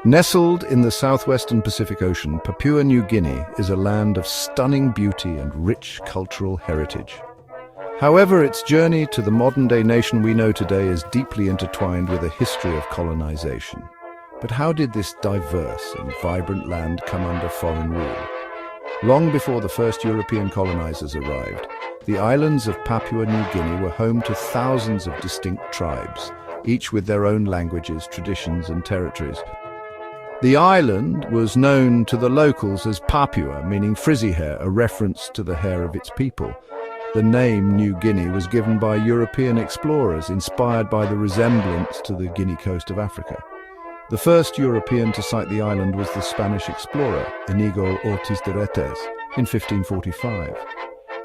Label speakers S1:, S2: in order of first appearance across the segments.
S1: Nestled in the southwestern Pacific Ocean, Papua New Guinea is a land of stunning beauty and rich cultural heritage. However, its journey to the modern-day nation we know today is deeply intertwined with a history of colonization. But how did this diverse and vibrant land come under foreign rule? Long before the first European colonizers arrived, the islands of Papua New Guinea were home to thousands of distinct tribes, each with their own languages, traditions, and territories. The island was known to the locals as Papua, meaning frizzy hair, a reference to the hair of its people. The name New Guinea was given by European explorers, inspired by the resemblance to the Guinea coast of Africa. The first European to sight the island was the Spanish explorer, Inigo Ortiz de Retes, in 1545.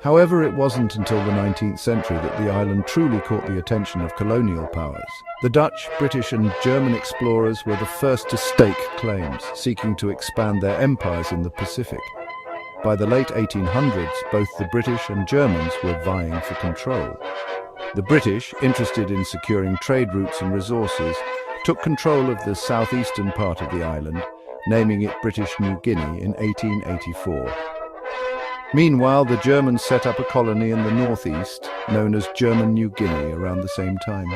S1: However, it wasn't until the 19th century that the island truly caught the attention of colonial powers. The Dutch, British and German explorers were the first to stake claims, seeking to expand their empires in the Pacific. By the late 1800s, both the British and Germans were vying for control. The British, interested in securing trade routes and resources, took control of the southeastern part of the island, naming it British New Guinea in 1884. Meanwhile, the Germans set up a colony in the northeast, known as German New Guinea, around the same time.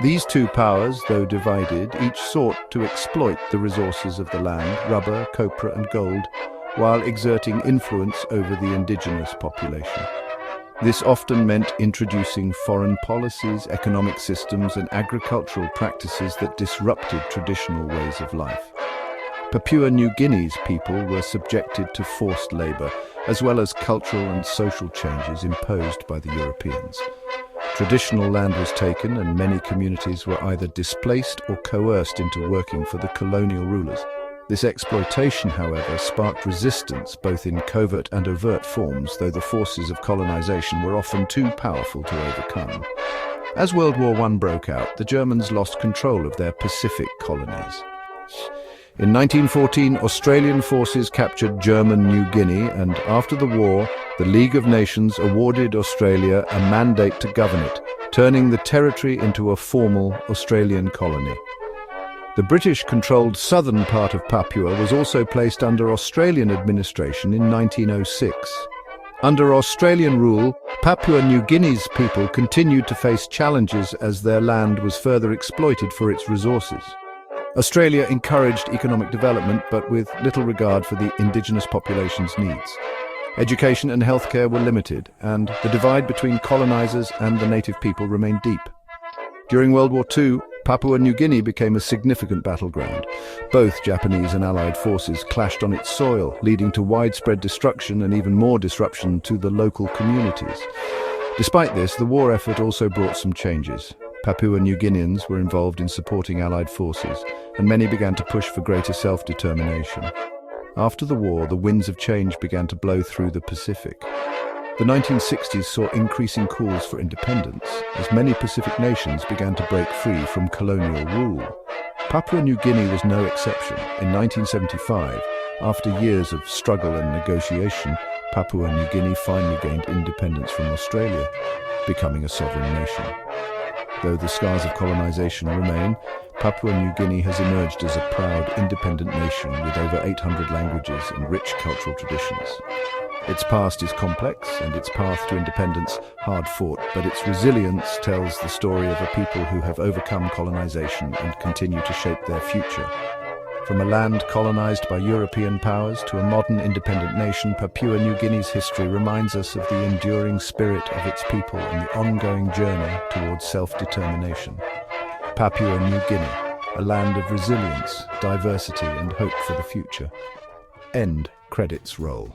S1: These two powers, though divided, each sought to exploit the resources of the land, rubber, copra and gold, while exerting influence over the indigenous population. This often meant introducing foreign policies, economic systems and agricultural practices that disrupted traditional ways of life. Papua New Guinea's people were subjected to forced labor, as well as cultural and social changes imposed by the Europeans. Traditional land was taken, and many communities were either displaced or coerced into working for the colonial rulers. This exploitation, however, sparked resistance both in covert and overt forms, though the forces of colonization were often too powerful to overcome. As World War I broke out, the Germans lost control of their Pacific colonies. In 1914, Australian forces captured German New Guinea, and after the war, the League of Nations awarded Australia a mandate to govern it, turning the territory into a formal Australian colony. The British-controlled southern part of Papua was also placed under Australian administration in 1906. Under Australian rule, Papua New Guinea's people continued to face challenges as their land was further exploited for its resources. Australia encouraged economic development, but with little regard for the indigenous population's needs. Education and healthcare were limited, and the divide between colonizers and the native people remained deep. During World War II, Papua New Guinea became a significant battleground. Both Japanese and Allied forces clashed on its soil, leading to widespread destruction and even more disruption to the local communities. Despite this, the war effort also brought some changes. Papua New Guineans were involved in supporting Allied forces, and many began to push for greater self-determination. After the war, the winds of change began to blow through the Pacific. The 1960s saw increasing calls for independence, as many Pacific nations began to break free from colonial rule. Papua New Guinea was no exception. In 1975, after years of struggle and negotiation, Papua New Guinea finally gained independence from Australia, becoming a sovereign nation. Though the scars of colonization remain, Papua New Guinea has emerged as a proud, independent nation with over 800 languages and rich cultural traditions. Its past is complex and its path to independence hard-fought, but its resilience tells the story of a people who have overcome colonization and continue to shape their future. From a land colonized by European powers to a modern independent nation, Papua New Guinea's history reminds us of the enduring spirit of its people and the ongoing journey towards self-determination. Papua New Guinea, a land of resilience, diversity and hope for the future. End credits roll.